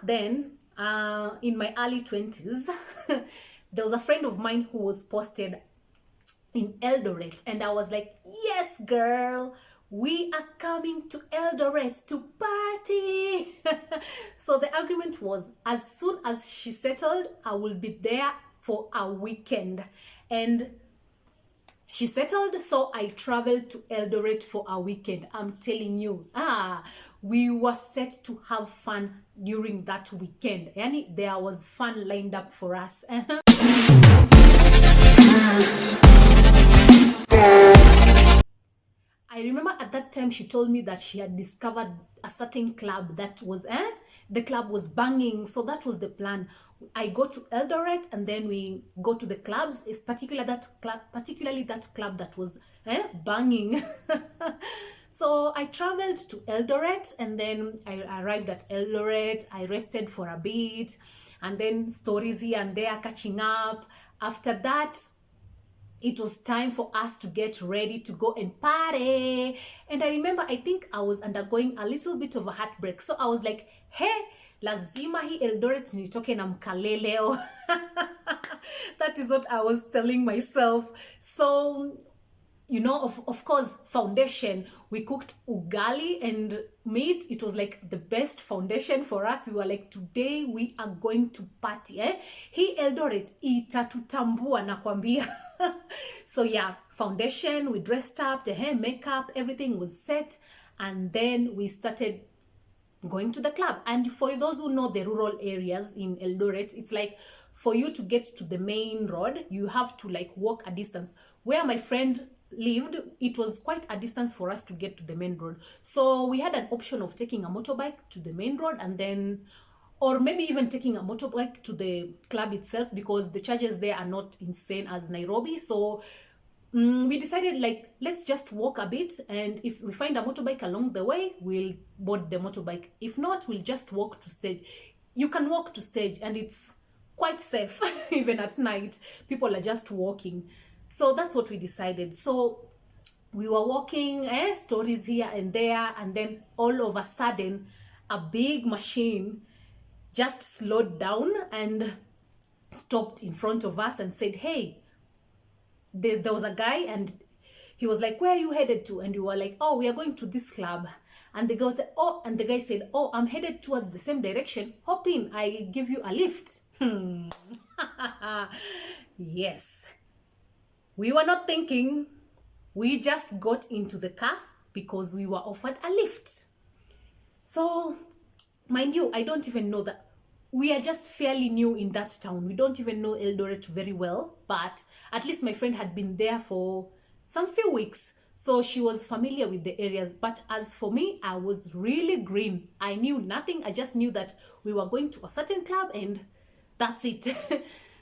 then, in my early 20s, there was a friend of mine who was posted in Eldoret, and I was like, yes, girl, we are coming to Eldoret to party. So the agreement was, as soon as she settled, I will be there for a weekend. And she settled, so I traveled to Eldoret for a weekend. I'm telling you, we were set to have fun during that weekend. Yani, there was fun lined up for us. I remember at that time she told me that she had discovered a certain club that was, the club was banging. So that was the plan. I go to Eldoret and then we go to the clubs. It's particularly that club that was banging. So I traveled to Eldoret and then I arrived at Eldoret. I rested for a bit and then stories here and there catching up. After that, it was time for us to get ready to go and party. And I remember, I think I was undergoing a little bit of a heartbreak. So I was like, hey, lazima hii Eldoret nitoke na mkale leo. That is what I was telling myself. So, you know, of course, foundation. We cooked ugali and meat. It was like the best foundation for us. We were like, today we are going to party. Hii Eldoret itatutambua nakwambia. So yeah, foundation, we dressed up, the hair, makeup, everything was set. And then we started going to the club. And for those who know the rural areas in Eldoret, it's like, for you to get to the main road, you have to like walk a distance. Where my friend lived, it was quite a distance for us to get to the main road. So we had an option of taking a motorbike to the main road and then, or maybe even taking a motorbike to the club itself, because the charges there are not insane as Nairobi. So we decided, like, let's just walk a bit, and if we find a motorbike along the way, we'll board the motorbike. If not, we'll just walk to stage. You can walk to stage and it's quite safe. Even at night, people are just walking. So that's what we decided. So we were walking, stories here and there, and then all of a sudden a big machine just slowed down and stopped in front of us and said, hey, there was a guy, and he was like, where are you headed to? And we were like, oh, we are going to this club. And the girl said, oh, and the guy said, oh, I'm headed towards the same direction. Hop in, I give you a lift. Yes. We were not thinking. We just got into the car because we were offered a lift. So, mind you, I don't even know that. We are just fairly new in that town. We don't even know Eldoret very well, but at least my friend had been there for some few weeks. So she was familiar with the areas. But as for me, I was really green. I knew nothing. I just knew that we were going to a certain club and that's it.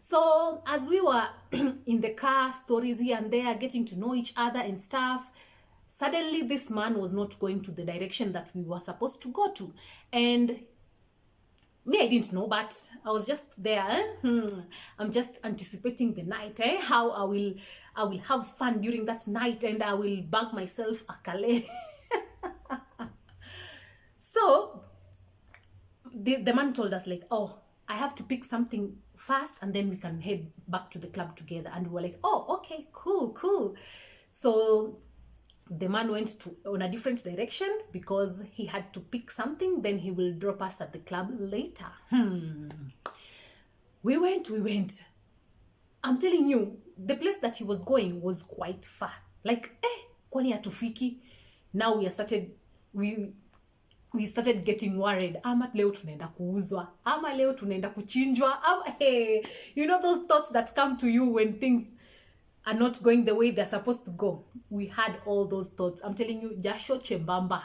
So as we were in the car, stories here and there, getting to know each other and stuff, suddenly this man was not going to the direction that we were supposed to go to. And me, I didn't know, but I was just there. I'm just anticipating the night, how I will have fun during that night, and I will bag myself a kale. So the man told us like, oh, I have to pick something fast and then we can head back to the club together. And we were like, oh, okay, cool. So the man went on a different direction because he had to pick something. Then he will drop us at the club later. We went. I'm telling you, the place that he was going was quite far. Like, kwani hatufiki? Now we started getting worried. Ama leo tunaenda kuuzwa, ama leo tunaenda kuchinjwa, ama, you know those thoughts that come to you when things are not going the way they're supposed to go. We had all those thoughts. I'm telling you, jasho chembamba.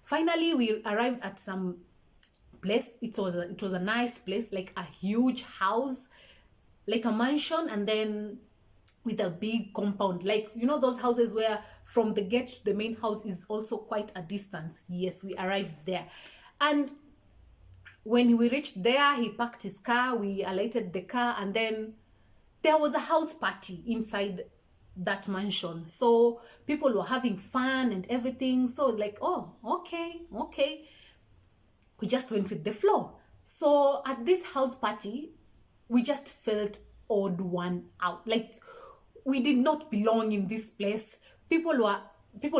Finally, we arrived at some place. It was a nice place, like a huge house, like a mansion, and then with a big compound. Like, you know those houses where from the gate to the main house is also quite a distance. Yes, we arrived there. And when we reached there, he parked his car, we alighted the car, and then there was a house party inside that mansion. So people were having fun and everything. So it's like, oh, okay. we just went with the flow. So at this house party, we just felt odd one out. Like, we did not belong in this place. People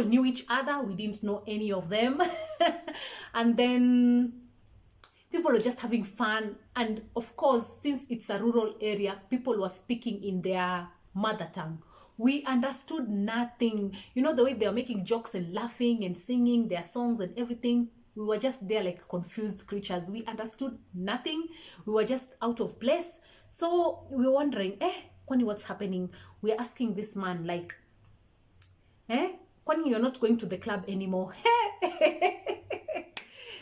knew each other. We didn't know any of them. And then people were just having fun. And of course, since it's a rural area, people were speaking in their mother tongue. We understood nothing. You know, the way they were making jokes and laughing and singing their songs and everything. We were just there like confused creatures. We understood nothing. We were just out of place. So we were wondering, kwani what's happening? We are asking this man like, kwani you're not going to the club anymore?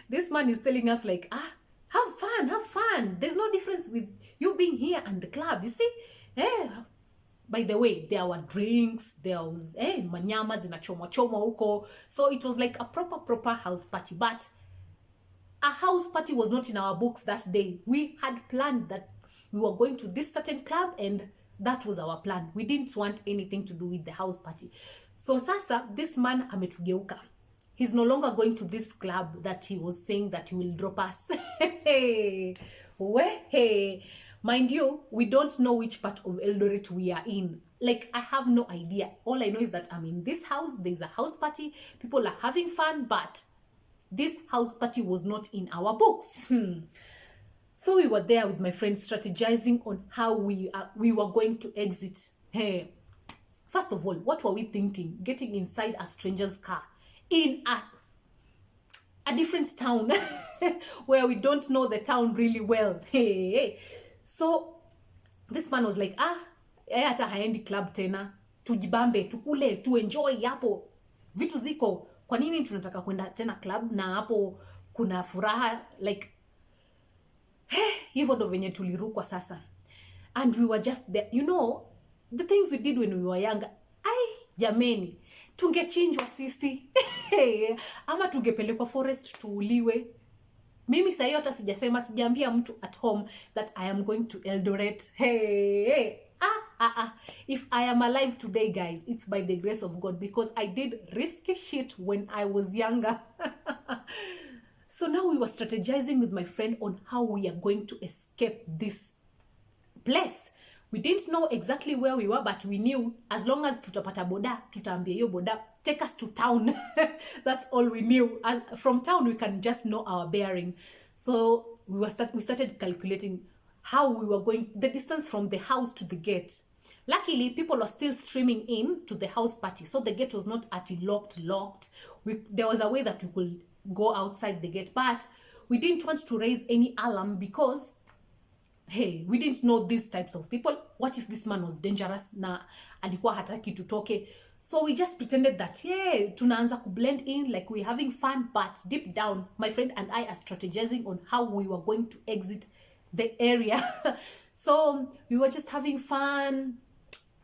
This man is telling us like, have fun. There's no difference with you being here and the club, you see? By the way, there were drinks, there was manyama zinachomwa huko. So it was like a proper house party. But a house party was not in our books that day. We had planned that we were going to this certain club, and that was our plan. We didn't want anything to do with the house party. So sasa, this man ametugeuka. He's no longer going to this club that he was saying that he will drop us. Mind you, we don't know which part of Eldoret we are in. Like, I have no idea. All I know is that I'm in this house. There's a house party. People are having fun, but this house party was not in our books. So we were there with my friends strategizing on how we were going to exit. First of all, what were we thinking? Getting inside a stranger's car in a different town where we don't know the town really well. So this man was like, hata haendi club tena, tujibambe, tukule, tuenjoy yapo, vitu ziko. Kwa nini tunataka kwenda tena club na hapo kuna furaha? Like, hivyo ndo venye tulirukwa sasa. And we were just there. You know, the things we did when we were younger. Jameni, tungechinjwa sisi. Ama tungepelekwa forest tuuliwe. Mimi sahi hata sijaambia mtu at home that I am going to Eldoret. If I am alive today, guys, it's by the grace of God, because I did risky shit when I was younger. So now we were strategizing with my friend on how we are going to escape this place. We didn't know exactly where we were, but we knew as long as tutapata boda, tutaambia yo boda, take us to town. That's all we knew. From town, we can just know our bearing. So we started calculating how we were going, the distance from the house to the gate. Luckily, people were still streaming in to the house party. So the gate was not locked. There was a way that we could go outside the gate. But we didn't want to raise any alarm because, we didn't know these types of people. What if this man was dangerous na alikuwa hataki tutoke? So we just pretended that, tunaanza ku blend in, like we're having fun, but deep down, my friend and I are strategizing on how we were going to exit the area. So we were just having fun.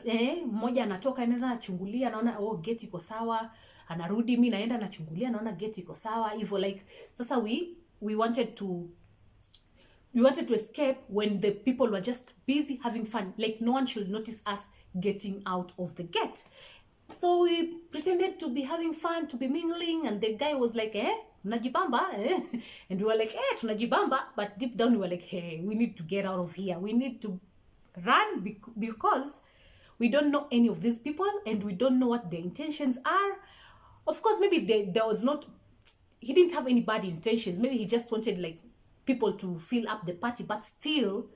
Mmoja anatoka anaenda nachungulia, naona gate iko sawa. Anarudi, mimi naenda nachungulia, naona gate iko sawa. Hivyo like, sasa we wanted to escape when the people were just busy having fun. Like, no one should notice us getting out of the gate. So we pretended to be having fun, to be mingling, and the guy was like, tunajibamba, and we were like, tunajibamba, but deep down we were like, we need to get out of here. We need to run because we don't know any of these people and we don't know what their intentions are. Of course, maybe he didn't have any bad intentions. Maybe he just wanted like people to fill up the party, but still,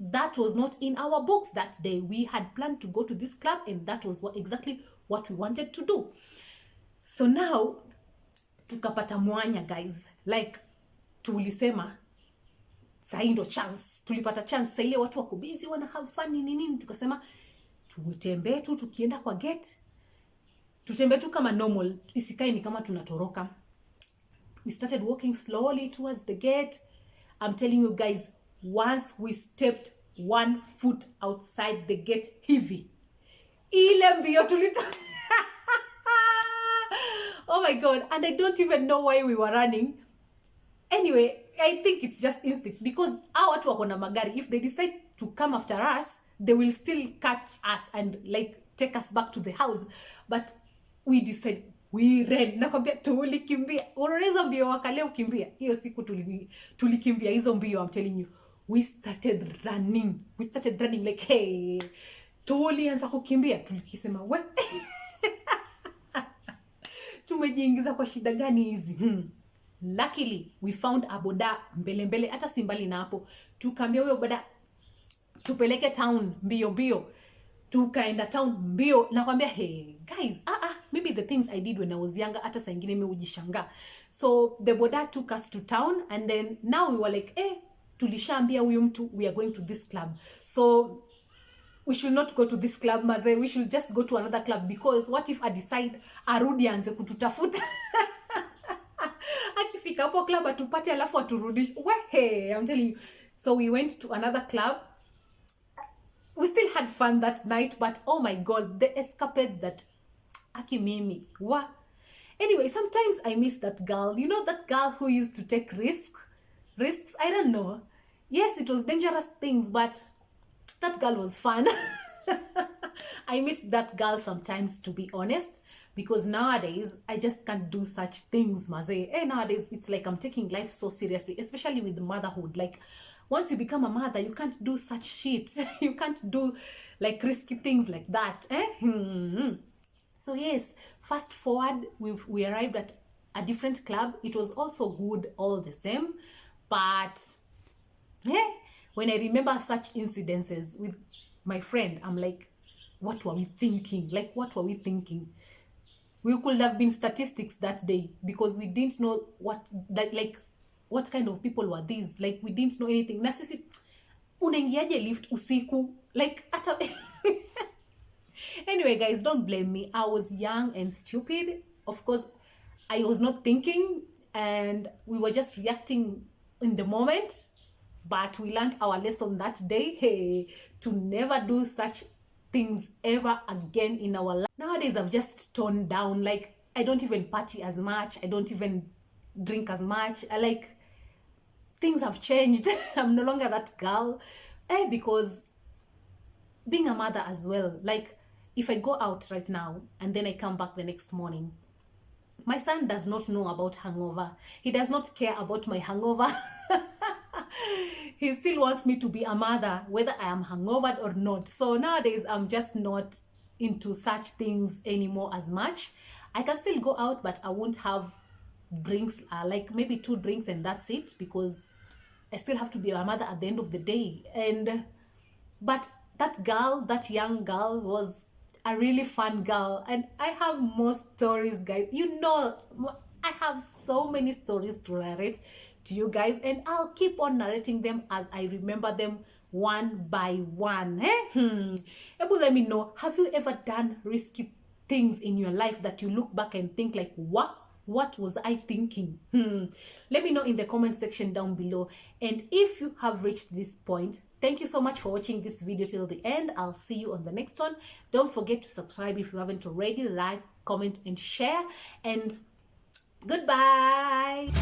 that was not in our books that day. We had planned to go to this club, and that was exactly what we wanted to do. So now, tukapata mwanya, guys. Like, tulisema, sahi ndo chance. Tulipata chance. Sa ile watu wako busy, wana have fun, nini. Tukasema, tutembee tu, tukienda kwa gate. Tutembee tu kama normal. Isikai ni kama tunatoroka. We started walking slowly towards the gate. I'm telling you guys, once we stepped one foot outside the gate, hivi. Ile mbio tulita. Oh my God. And I don't even know why we were running. Anyway, I think it's just instincts, because our watu wako na magari, if they decide to come after us, they will still catch us and like take us back to the house. But we decided, we ran. Nakwambia tulikimbia. Unaweza mbio wakale ukimbia. Hiyo siku tulikimbia hizo mbio, I'm telling you. We started running like, hey, tulianza kukimbia. Tulikisema we tumejiingiza kwa shida gani hizi? Luckily we found a boda mbele hata simbali na hapo. Tukaambia huyo boda tupeleke town mbio. Tukaenda town mbio. Nakwambia, hey guys, maybe the things I did when I was younger, hata saa ingine mimi hujishanga. So the boda took us to town, and then now we were like, tulishaambia huyu mtu we are going to this club, so we should not go to this club maze, we should just go to another club, because what if I decide arudi anze kututafuta akifika hapo club atupate alafu aturudish. Hey, I'm telling you. So we went to another club. We still had fun that night, but oh my god, the escapades that mimi. Anyway, sometimes I miss that girl. You know, that girl who used to take risks. I don't know. Yes, it was dangerous things, but that girl was fun. I miss that girl sometimes, to be honest, because nowadays I just can't do such things, maze. Nowadays it's like I'm taking life so seriously, especially with motherhood. Like, once you become a mother, you can't do such shit. You can't do like risky things like that. So yes, fast forward, we arrived at a different club. It was also good all the same, but when I remember such incidences with my friend, I'm like, what were we thinking? We could have been statistics that day, because we didn't know what kind of people were these. Like, we didn't know anything. Na sisi unaingiaje lift usiku? Like, ata Anyway, guys, don't blame me. I was young and stupid. Of course, I was not thinking, and we were just reacting in the moment. But we learned our lesson that day, hey, to never do such things ever again in our life. Nowadays, I've just toned down. Like, I don't even party as much. I don't even drink as much. Things have changed. I'm no longer that girl. Because being a mother as well, like, if I go out right now and then I come back the next morning, my son does not know about hangover. He does not care about my hangover. He still wants me to be a mother, whether I am hangovered or not. So nowadays, I'm just not into such things anymore as much. I can still go out, but I won't have drinks, like maybe 2 drinks and that's it, because I still have to be a mother at the end of the day. But that young girl was a really fun girl, and I have more stories, guys. You know, I have so many stories to narrate to you guys, and I'll keep on narrating them as I remember them one by one. Let me know, have you ever done risky things in your life that you look back and think like, what was I thinking? Let me know in the comment section down below. And if you have reached this point, thank you so much for watching this video till the end. I'll see you on the next one. Don't forget to subscribe if you haven't already. Like, comment, and share. And goodbye.